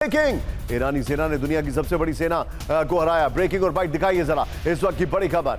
Breaking, ईरानी सेना ने दुनिया की सबसे बड़ी सेना को हराया। ब्रेकिंग और बाइट दिखाइए जरा इस वक्त की बड़ी खबर।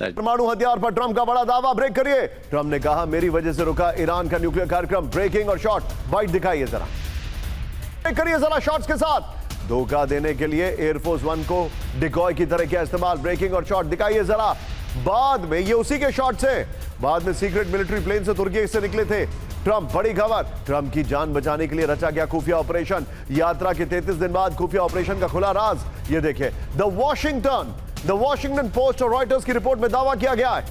परमाणु हथियार पर ट्रंप का बड़ा दावा। ब्रेक करिए। ट्रंप ने कहा मेरी वजह से रुका ईरान का न्यूक्लियर कार्यक्रम। ब्रेकिंग और शॉट, बाइट दिखाइए जरा, ब्रेक करिए जरा शॉट्स के साथ। धोखा देने के लिए एयरफोर्स वन को डिकॉय की तरह किया इस्तेमाल। ब्रेकिंग और शॉट दिखाइए जरा। बाद में ये उसी के शॉट्स हैं, बाद में सीक्रेट मिलिट्री प्लेन से तुर्की से निकले थे ट्रंप। बड़ी खबर, ट्रंप की जान बचाने के लिए रचा गया खुफिया ऑपरेशन। यात्रा के 33 दिन बाद खुफिया ऑपरेशन का खुला राज। ये देखिए, द वॉशिंगटन पोस्ट और रॉयटर्स की रिपोर्ट में दावा किया गया है।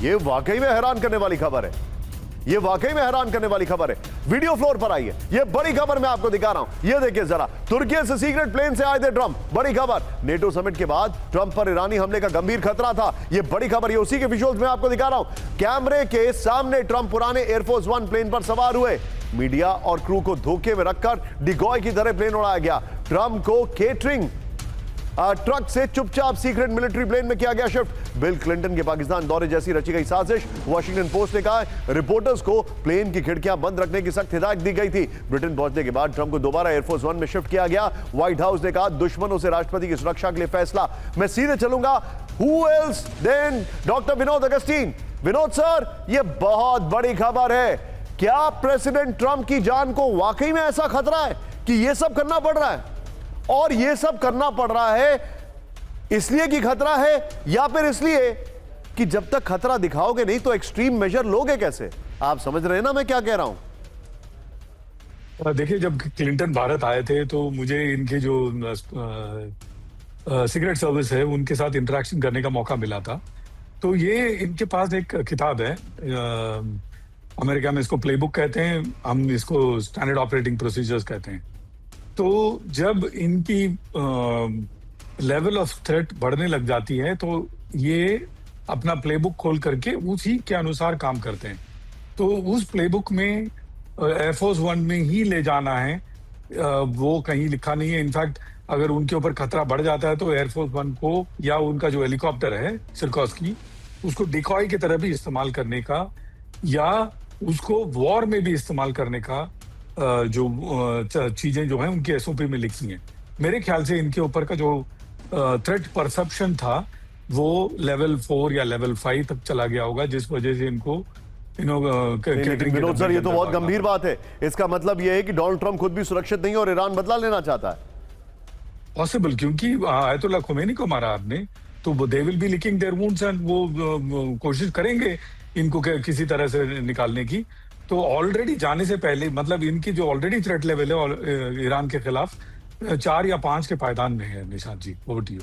ये वाकई में हैरान करने वाली खबर है। ये वाकई में हैरान करने वाली खबर है। वीडियो फ्लोर पर आइए, ये बड़ी खबर मैं आपको दिखा रहा हूं। ये देखिए जरा, तुर्की से सीक्रेट प्लेन से आए थे ट्रंप। बड़ी खबर, नेटो समिट के बाद ट्रंप पर ईरानी हमले का गंभीर खतरा था। ये बड़ी खबर, ये उसी के विजुअल्स में आपको दिखा रहा हूं। कैमरे के सामने ट्रंप पुराने एयरफोर्स वन प्लेन पर सवार हुए। मीडिया और क्रू को धोखे में रखकर डिगॉय की तरह प्लेन उड़ाया गया। ट्रंप को केटरिंग ट्रक से चुपचाप सीक्रेट मिलिट्री प्लेन में किया गया शिफ्ट। बिल क्लिंटन के पाकिस्तान दौरे जैसी रची गई साजिश। वॉशिंगटन पोस्ट ने कहा है रिपोर्टर्स को प्लेन की खिड़कियां बंद रखने की सख्त हिदायत दी गई थी। ब्रिटेन पहुंचने के बाद ट्रंप को दोबारा एयरफोर्स वन में शिफ्ट किया गया। व्हाइट हाउस ने कहा दुश्मनों से राष्ट्रपति की सुरक्षा के लिए फैसला। मैं सीधे चलूंगा। Who else than doctor Vinod Augustine. Vinod sir, यह बहुत बड़ी खबर है। क्या प्रेसिडेंट ट्रंप की जान को वाकई में ऐसा खतरा है कि यह सब करना पड़ रहा है? और यह सब करना पड़ रहा है इसलिए कि खतरा है, या फिर इसलिए कि जब तक खतरा दिखाओगे नहीं तो एक्सट्रीम मेजर लोगे कैसे? आप समझ रहे हैं ना मैं क्या कह रहा हूं? देखिए, जब क्लिंटन भारत आए थे तो मुझे इनके जो सीक्रेट सर्विस है उनके साथ इंटरेक्शन करने का मौका मिला था। तो ये इनके पास एक किताब है, अमेरिका में इसको प्लेबुक कहते हैं, हम इसको स्टैंडर्ड ऑपरेटिंग प्रोसीजर्स कहते हैं। तो जब इनकी लेवल ऑफ थ्रेट बढ़ने लग जाती है तो ये अपना प्लेबुक खोल करके उसी के अनुसार काम करते हैं। तो उस प्लेबुक में एयरफोर्स वन में ही ले जाना है, वो कहीं लिखा नहीं है। इनफैक्ट अगर उनके ऊपर खतरा बढ़ जाता है तो एयरफोर्स वन को या उनका जो हेलीकॉप्टर है सिरकॉस्की, उसको डिकॉय की तरह भी इस्तेमाल करने का या उसको वॉर में भी इस्तेमाल करने का जो चीजें जो हैं उनकी एसओपी में लिखी हैं। मेरे ख्याल से इनके ऊपर का जो थ्रेट परसेप्शन था वो लेवल 4 या लेवल 5 तक चला गया होगा, जिस वजह से इनको विनोद सर, ये तो बहुत गंभीर बात है। इसका मतलब ये है कि डोनाल्ड ट्रंप खुद भी सुरक्षित नहीं है और ईरान बदला लेना चाहता है। पॉसिबल, क्योंकि आयतुल्लाह खुमैनी को मारा आपने तो they will be licking their wounds and वो कोशिश करेंगे इनको किसी तरह से निकालने की। तो ऑलरेडी जाने से पहले, मतलब इनकी जो ऑलरेडी थ्रेट लेवल है ईरान के खिलाफ 4 या 5 के पायदान में है। निशांत जी, ओवर टू यू।